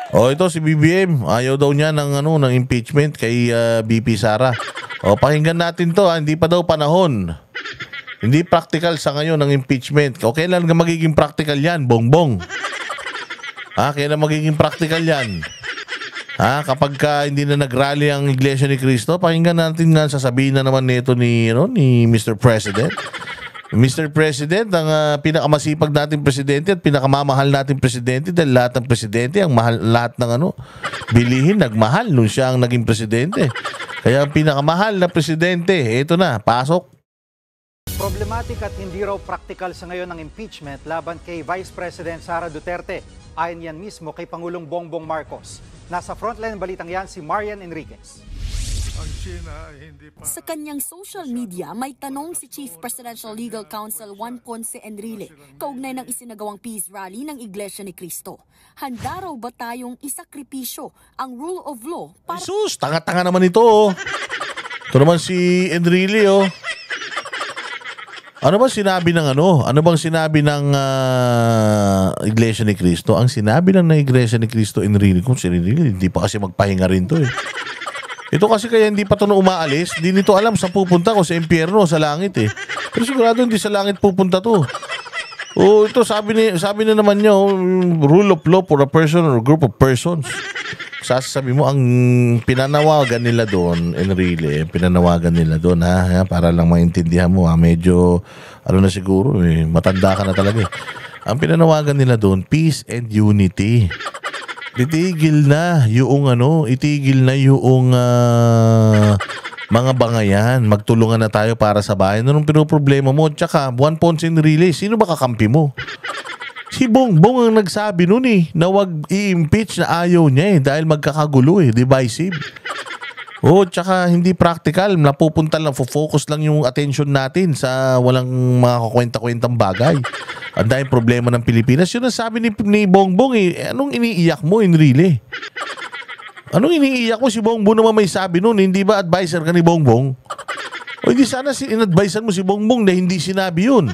O ito si BBM, ayaw daw niya ng impeachment kay BP Sara. O pakinggan natin to, hindi pa daw panahon. Hindi practical sa ngayon ng impeachment. O kailan nga magiging practical yan, Bongbong? Kailan magiging practical yan? Kapag hindi na nagrally ang Iglesia ni Cristo, pakinggan natin nga sasabihin na naman nito ni Mr. President. Mr. President, ang pinakamasipag nating presidente at pinakamamahal nating presidente dahil lahat ng presidente, ang mahal, lahat ng bilihin, nagmahal nung siya ang naging presidente. Kaya ang pinakamahal na presidente, ito na, pasok. Problematic at hindi raw practical sa ngayon ang impeachment laban kay Vice President Sara Duterte. Ayon yan mismo kay Pangulong Bongbong Marcos. Nasa frontline balitang yan si Marian Enriquez. Sa kanyang social media, may tanong si Chief Presidential Legal Counsel Juan Ponce Enrile kaugnay ng isinagawang peace rally ng Iglesia ni Cristo. Handa raw ba tayong isakripisyo ang rule of law para... Jesus, tanga-tanga naman ito. Ito naman si Enrile. Ano bang sinabi ng Ano bang sinabi ng Iglesia ni Cristo? Ang sinabi ng Iglesia ni Cristo, Enrile, kung si Enrile, hindi pa kasi magpahinga rin to eh. Ito kasi kaya hindi pa ito umaalis, hindi nito alam saan pupunta ko, sa impyerno o sa langit eh. Pero sigurado hindi sa langit pupunta to. Ito sabi na naman niya, rule of law for a person or a group of persons. Sasabi mo, ang pinanawagan nila doon, Enrile, pinanawagan nila doon para lang maintindihan mo medyo, na siguro matanda ka na talaga eh. Ang pinanawagan nila doon, peace and unity. Itigil na yung mga bangayan. Magtulungan na tayo para sa bayan. Anong pinoproblema mo? Tsaka, Juan Ponce Enrile, sino ba kakampi mo? Si Bongbong ang nagsabi nun na wag i-impeach na ayaw niya dahil magkakagulo divisive. Tsaka hindi practical. Napupunta lang, focus lang yung attention natin sa walang mga kakwenta-kwentang bagay. Ang daming problema ng Pilipinas. Yun ang sabi ni Bongbong Anong iniiyak mo, Enrile? Anong iniiyak mo? Si Bongbong naman may sabi nun. Hindi ba advisor ka ni Bongbong? Hindi sana in-advisean mo si Bongbong na hindi sinabi yun.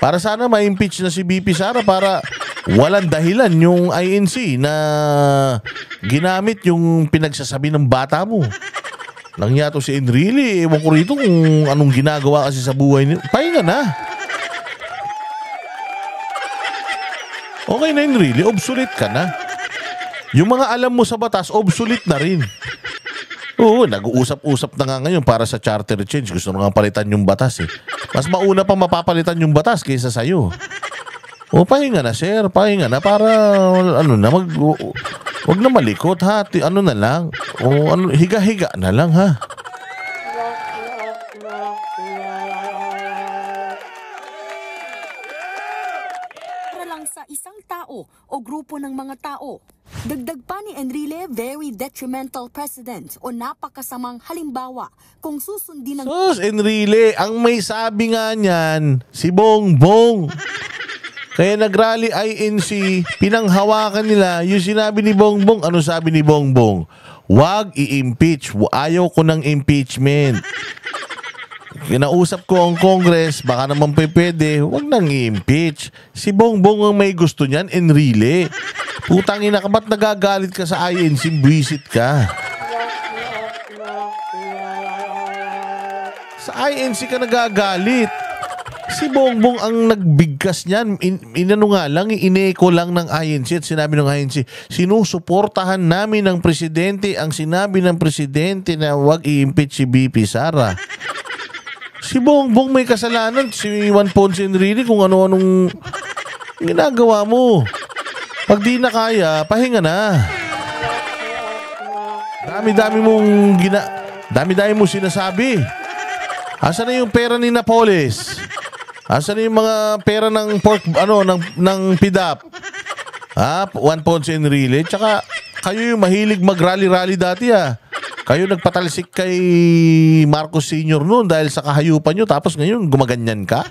Para sana ma-impeach na si BP Sara para walang dahilan yung INC na ginamit yung pinagsasabi ng bata mo. Nangyato si Enrile, ewan ko rito kung anong ginagawa kasi sa buhay niya. Pahinga na. Okay na Enrile, obsolete ka na. Yung mga alam mo sa batas, obsolete na rin. Nag-uusap-usap na nga ngayon para sa charter change. Gusto nga palitan yung batas Mas mauna pa mapapalitan yung batas kaysa sa'yo. Pahinga na sir, pahinga na para wag na malikot na lang. Higa-higa na lang Para lang sa isang tao o grupo ng mga tao. Dagdag pa ni Enrile, very detrimental precedent o napakasamang halimbawa kung susundin ng... Enrile, ang may sabi nga niyan, si Bongbong. Kaya nagrally INC, pinanghawakan nila yung sinabi ni Bongbong. Ano sabi ni Bongbong? Wag i-impeach. Ayaw ko ng impeachment. Kinausap ko ang Congress, baka naman pwede, wag nang i-impeach. Si Bongbong ang may gusto niyan, Enrile. Putang ina ka, ba't nagagalit ka sa INC? Buwisit ka. Sa INC ka nagagalit. Si Bongbong ang nagbigkas niyan. Ine-echo lang ng INC at sinabi ng INC, sinusuportahan namin ng presidente ang sinabi ng presidente na wag i-impeach si BP Sara. Si Bongbong may kasalanan. Si Juan Ponce Enrile kung ano-anong ginagawa mo. Pag di na kaya, pahinga na. Dami-dami mong sinasabi. Asan na yung pera ni Napoles? Asan na yung mga pera ng ng PDAP? Juan Ponce Enrile. Tsaka kayo yung mahilig mag-rally-rally dati Kayo nagpatalsik kay Marcos Sr. noon dahil sa kahayupan nyo, tapos ngayon gumaganyan ka?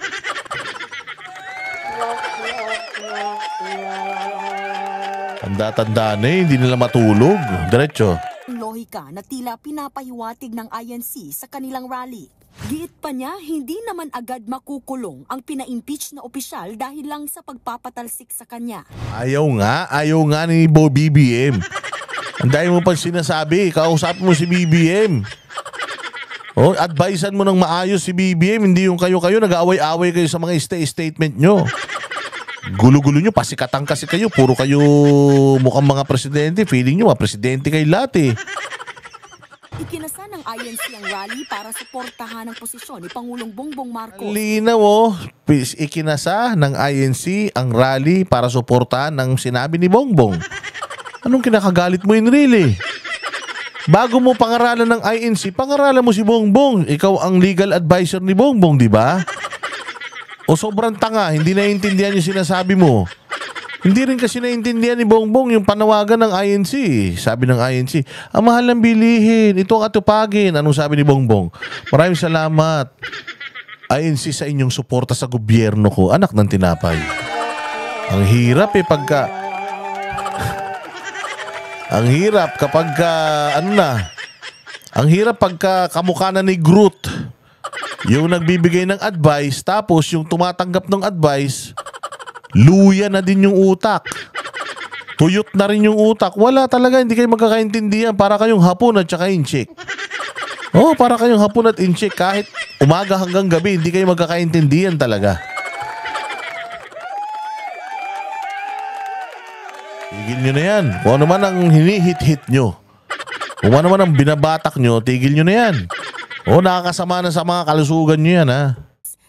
Tanda-tanda na hindi nila matulog. Diretso. Lohika na tila pinapahiwatig ng INC sa kanilang rally. Giit pa niya, hindi naman agad makukulong ang pina-impeach na opisyal dahil lang sa pagpapatalsik sa kanya. Ayaw nga ni BBM. Ang dahil mo pang sinasabi, kausapin mo si BBM. Oh, advisean mo ng maayos si BBM, hindi yung kayo nag-aaway-away kayo sa mga statement nyo. Gulo-gulo nyo, pasikatang kasi kayo, puro kayo mukhang mga presidente, feeling nyo presidente kayo lahat eh. Ikinasa ng INC ang rally para suportahan ang posisyon ni Pangulong Bongbong Marcos. Linaw ikinasa ng INC ang rally para suportahan ng sinabi ni Bongbong. Anong kinakagalit mo really? Bago mo pangaralan ng INC, pangaralan mo si Bongbong. Ikaw ang legal advisor ni Bongbong, di ba? O sobrang tanga, hindi naiintindihan yung sinasabi mo. Hindi rin kasi naiintindihan ni Bongbong yung panawagan ng INC. Sabi ng INC, ang mahal ng bilihin, ito ang atupagin. Anong sabi ni Bongbong? Maraming salamat, INC, sa inyong suporta sa gobyerno ko. Anak ng tinapay. Ang hirap pagka... Ang hirap kapag ang hirap pagka kamukha na ni Groot. Yung nagbibigay ng advice, tapos yung tumatanggap ng advice, luya na din yung utak. Tuyot na rin yung utak. Wala talaga, hindi kayo magkakaintindihan. Para kayong hapon at saka inchik. Oh, para kayong hapon at inchik. Kahit umaga hanggang gabi, hindi kayo magkakaintindihan talaga. Tigil nyo na yan. Kung ano man ang hinihit-hit nyo. Kung ano man ang binabatak nyo, tigil nyo na yan. O, nakakasama na sa mga kalusugan nyo yan, ha?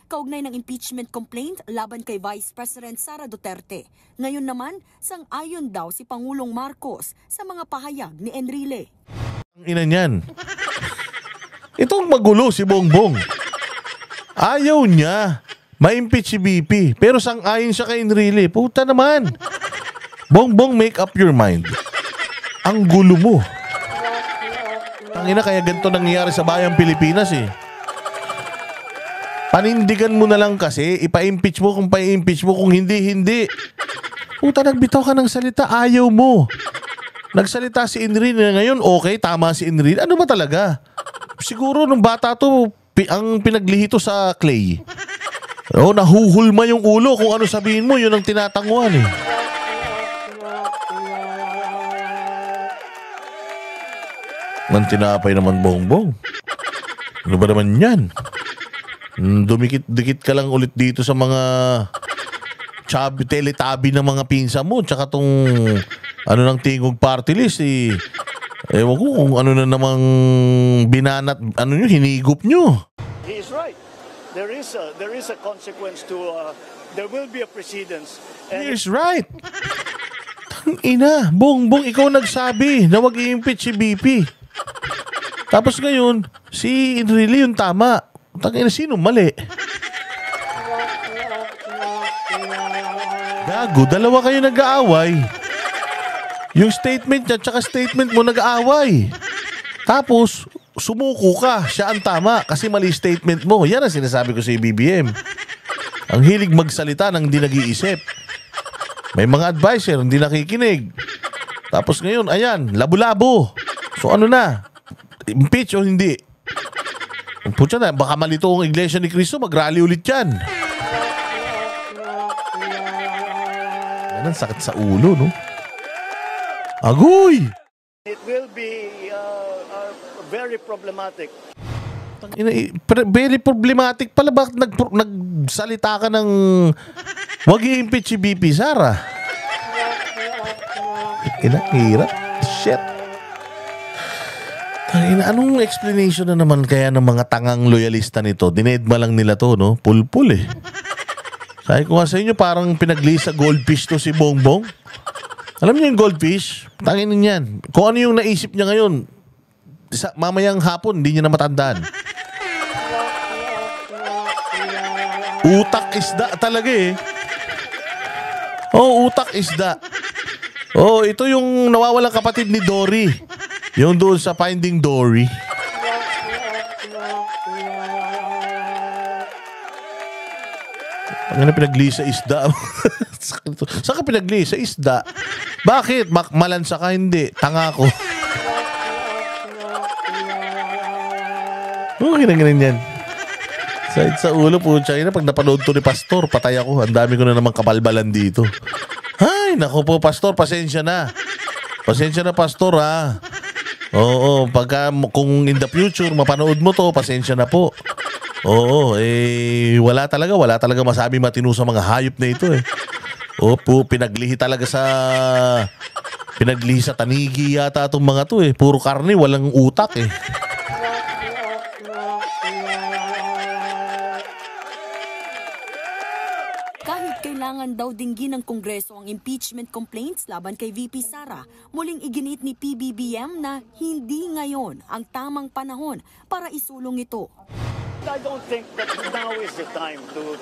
Kaugnay ng impeachment complaint laban kay Vice President Sara Duterte. Ngayon naman, sang-ayon daw si Pangulong Marcos sa mga pahayag ni Enrile. Ang ina niyan. Itong magulo si Bongbong. Ayaw niya ma-impeach si BP. Pero sang-ayon siya kay Enrile. Puta naman. Bongbong, make up your mind. Ang gulo mo. Tangina, kaya ganito nangyayari sa bayang Pilipinas eh. Panindigan mo na lang kasi, ipa-impeach mo kung pa-impeach mo, kung hindi. Puta, nagbitaw ka ng salita, ayaw mo. Nagsalita si Enrile ngayon, okay, tama si Enrile. Ano ba talaga? Siguro nung bata to, ang pinaglihito sa clay. O, nahuhulma yung ulo kung ano sabihin mo, yun ang tinatanguan eh. Man tinapay naman Bongbong. Ano ba naman yan? Dumikit-dikit ka lang ulit dito sa mga teletabi ng mga pinsa mo. Tsaka tong ng tingog party list eh. Ewan ko kung ano na namang binanat, hinigop nyo. He is right. There is a consequence to, there will be a precedence. He is right. Ina, Bongbong, ikaw nagsabi na wag i-impeach si BP. Tapos ngayon, si Enrile yung tama. Tangina, sino mali? Gago, dalawa kayo nag-aaway. Yung statement niya tsaka statement mo nag-aaway. Tapos, sumuko ka. Siya ang tama kasi mali statement mo. Yan ang sinasabi ko sa BBM. Ang hilig magsalita nang hindi nag-iisip. May mga advisor, hindi nakikinig. Tapos ngayon, ayan, labo-labo. So ano na? Impeach o hindi? Putya na, baka malito ang Iglesia ni Cristo, mag-rally ulit yan. Yan ang sakit sa ulo, no? Agoy! It will be very problematic. Very problematic pala. Bakit nagsalita ka ng wag i-impeach si BP Sara? Hirap. Shit. Anong explanation na naman kaya ng mga tangang loyalista nito? Dinedma lang nila to, no? Pulpul eh. Sabi ko nga sa inyo, parang pinag-lisa goldfish to si Bongbong. Alam niyo yung goldfish? Tanginin yan. Kung ano yung naisip niya ngayon, mamayang hapon, hindi niya na matandaan. Utak isda talaga eh. Oh, utak isda. Oh, ito yung nawawalang kapatid ni Dory. Yung doon sa Finding Dory. Ang pinagli sa isda. Saan ka pinagli? Sa isda. Bakit? Malansa ka? Hindi. Tanga ko. Okay na ganun yan. Sakit sa ulo po, China. Pag napanood to ni Pastor, patay ako. Ang dami ko na naman kabalbalan dito. Ay, naku po, Pastor, pasensya na. Pasensya na, Pastor, ha. Oo, kung in the future, mapanood mo to, pasensya na po. Oo, wala talaga masabi matino sa mga hayop na ito, eh. Opo, pinaglihi sa tanigi yata itong mga to, eh. Puro karne, walang utak, eh. Kahit kailangan daw dinggin ng Kongreso ang impeachment complaints laban kay VP Sara, muling iginit ni PBBM na hindi ngayon ang tamang panahon para isulong ito. I don't think that now is the time to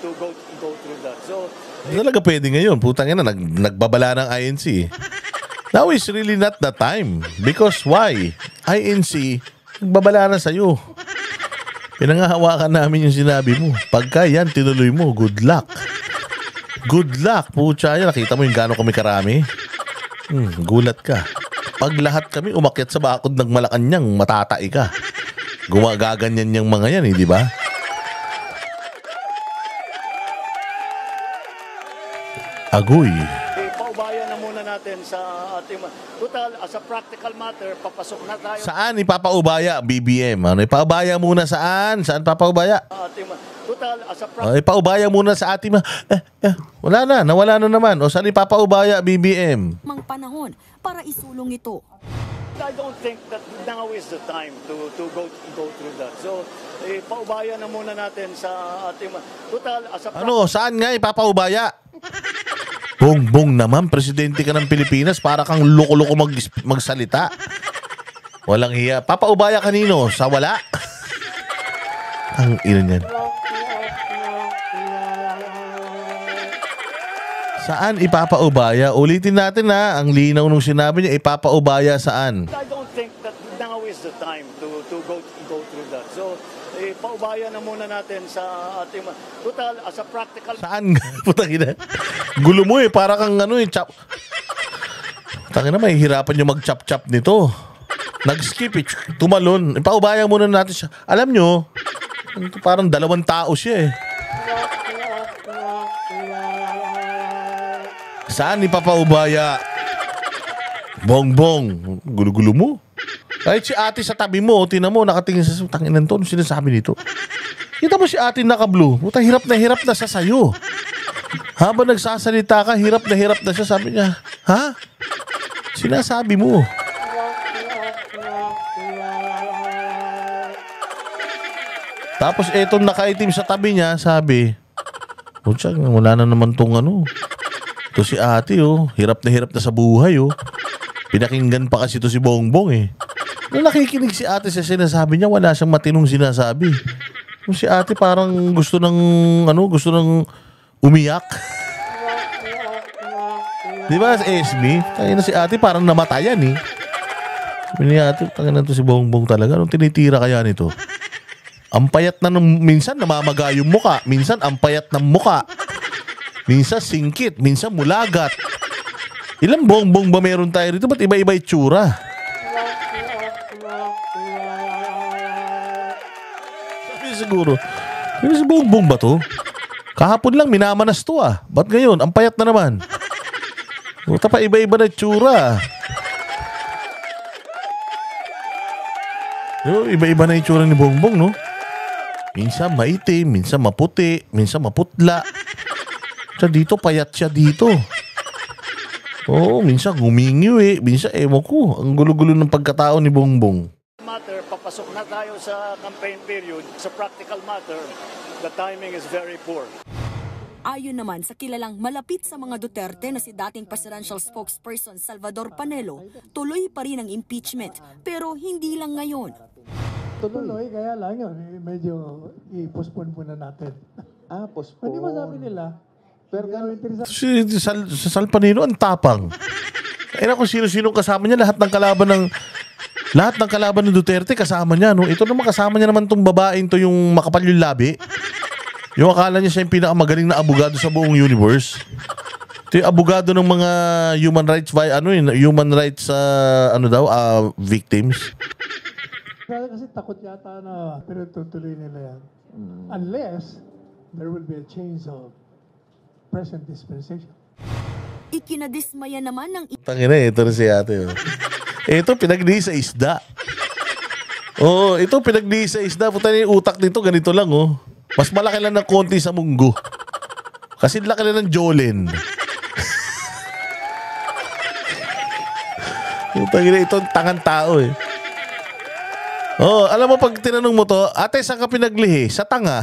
go through that. So, Talaga pwede ngayon. Putang ina, nagbabala ng INC. Now is really not the time. Because why? INC, nagbabala na sa'yo. Pinangahawakan namin yung sinabi mo. Pagka yan, tinuloy mo, good luck. Good luck, pucha yan. Nakita mo yung gano'n kami karami? Gulat ka. Pag lahat kami umakyat sa bakod ng Malacanang, matatai ka. Gumagaganyan yung mga yan, di ba? Agoy. paubayan na muna natin sa ating... Total, as a practical matter, papasok na tayo Saan ipapaubaya, BBM? Ano, ipaubaya muna saan? Saan papaubaya? sa ating... Total, as a practical... Ipaubaya muna sa ating... Wala na, nawala na naman. O saan ipapaubaya, BBM? Mang panahon para isulong ito. I don't think that now is the time to go through that. So, paubayan na muna natin sa ating... Total, as a Ano, saan nga ipapaubaya? Bongbong naman, presidente ka ng Pilipinas, para kang loko-loko magsalita. Walang hiya. Papaubaya kanino? Sa wala? Ang ina niyan. Saan ipapaubaya? Ulitin natin ha, ang linaw nung sinabi niya, ipapaubaya saan? I don't think that now is the time to go through that. So, paubayan na muna natin sa ating... Total, as a practical... Saan? Putang ina. Gulo mo para kang chop. Putang ina, mahihirapan yung mag-chop-chop nito. Nag-skip eh, tumalon. Ipaubaya muna natin siya. Alam nyo, parang 2 tao siya eh. Saan ipapaubaya? Bongbong. Gulo-gulo mo. Kahit si ate sa tabi mo, tinan mo, nakatingin sa tanginan to, ano sinasabi nito? Kita mo si ate naka-blue. Puta, hirap na siya sa'yo. Habang nagsasalita ka, hirap na siya. Sabi niya, ha? Sinasabi mo. Tapos etong nakaitim sa tabi niya, sabi, puta, wala na naman tong Ito si ate, hirap na sa buhay, Pinakinggan pa kasi ito si Bongbong, eh. Nung nakikinig si ate sa sinasabi niya, wala siyang matinong sinasabi. Yung si ate parang gusto ng umiyak. Di ba, Esme? Kaya na si ate parang namatayan, eh. Sabi ni ate, tangin na to si Bongbong talaga. Anong tinitira kaya nito? Ang payat na minsan namamaga yung muka. Minsan ang payat ng muka. Minsan singkit. Minsan mulagat. Ilang bongbong ba meron tayo rito? Ba't iba-iba itsura? Sabi siguro, si bongbong ba to? Kahapon lang minamanas to ah. Ba't ngayon? Ang payat na naman. Buta pa iba-iba na itsura. Iba-iba na itsura ni Bongbong, no? Minsan maitim, minsan maputi, minsan maputla. Siya dito, payat siya dito. Oo, minsan gumingiw eh. Minsan, ewan ko, ang gulo-gulo ng pagkatao ni Bongbong. matter, papasok na tayo sa campaign period. Sa practical matter, the timing is very poor. Ayon naman sa kilalang malapit sa mga Duterte na si dating presidential spokesperson Salvador Panelo, tuloy pa rin ang impeachment pero hindi lang ngayon. Tuloy, kaya lang yun, medyo i-postpone muna natin. Postpone. Hindi masabi nila. Pero Si Sal Panelo, ang tapang. Kaya kung sino-sino kasama niya, lahat ng kalaban ng Duterte kasama niya. No? Ito naman kasama niya naman tong babaeng to, yung makapal yung labi. Yung akala niya siya yung pinakamagaling na abogado sa buong universe. Ito yung abogado ng mga human rights victims. kasi takot yata na, pero tutuloy nila yan. unless there will be a change of present dispensation. Ikinadismaya naman ng Tangina, ito na si ate. Oh. Ito, pinagdi sa isda. Oo, ito pinagdi sa isda. Puta na yung utak nito, ganito lang, oh. Mas malaki lang ng konti sa munggo. Kasi laki lang ng Jolin. Yung tangina, ito ang tangan tao, eh. Oh, alam mo pag tinanong mo to, ate, saan ka pinaglihi? Sa tanga.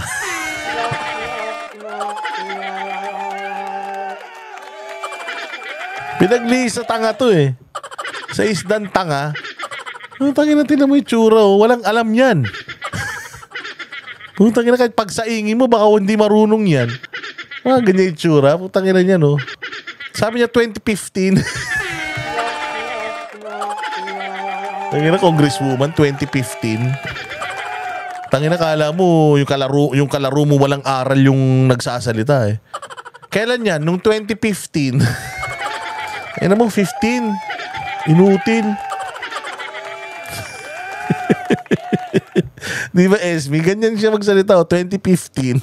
Pinaglihi sa tanga to, eh. Sa isdang tanga. Putang ina, tinan mo yung tsura, oh. Walang alam yan. Putang ina, kahit pagsaingin mo, baka hindi marunong yan. Ganyan yung tsura. Putang ina niyan, oh. Sabi niya 2015. Tangina, Congresswoman, 2015. Tangina, kala mo, yung kalaro mo walang aral yung nagsasalita, eh. Kailan yan? Nung 2015. Ayun mo, 15. Inutil. Di ba, Esme? Ganyan siya magsalita, oh, 2015.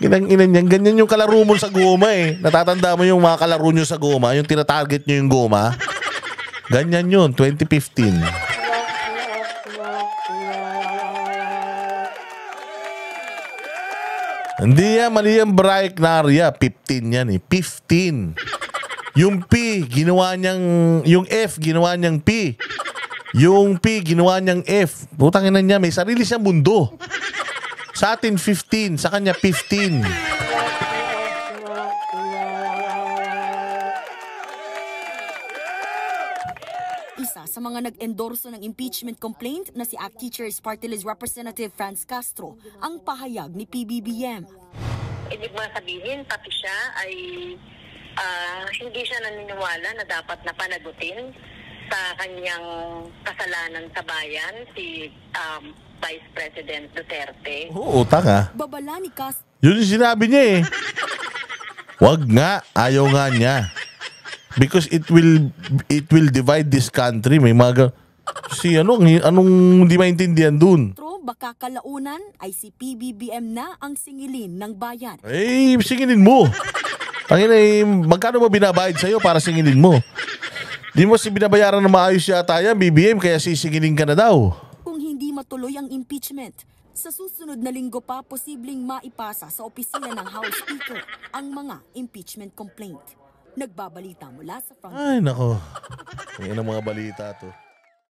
Ginang-inan yan. Ganyan yung kalaro mo sa goma, eh. Natatanda mo yung mga kalaro nyo sa goma, yung tinatarget nyo yung goma. Ganyan yun, 2015. Hindi yan, mali yan, Bright Naria. 15 yan, eh. 15. Yung P, ginawa niyang, yung F, ginawa niyang P. Yung P, ginawa niyang F. Putang ina niya, may sarili siyang mundo. Sa atin, 15. Sa kanya, 15. isa sa mga nag-endorso ng impeachment complaint na si ACT Teachers Party List Representative Franz Castro ang pahayag ni PBBM. Ibig mo sabihin, pati siya ay hindi siya naniniwala na dapat na panagutin sa kanyang kasalanan sa bayan, si Vice President Duterte. Oo, taka. Babala ni Castro. Yun yung sinabi niya, eh. Wag nga, ayaw nga niya. Because it will divide this country. May mga anong hindi maintindihan dun? Baka kalaunan ay si PBBM na ang singilin ng bayan. Eh, singilin mo. Tangina, magkano ba binabayad sa'yo para singilin mo? Di mo si binabayaran na maayos yata yan, BBM, kaya sisingilin ka na daw. Kung hindi matuloy ang impeachment, sa susunod na linggo pa posibleng maipasa sa opisina ng House Speaker ang mga impeachment complaint. Nagbabalita mula sa front. Ay, nako. Yan ang mga balita to.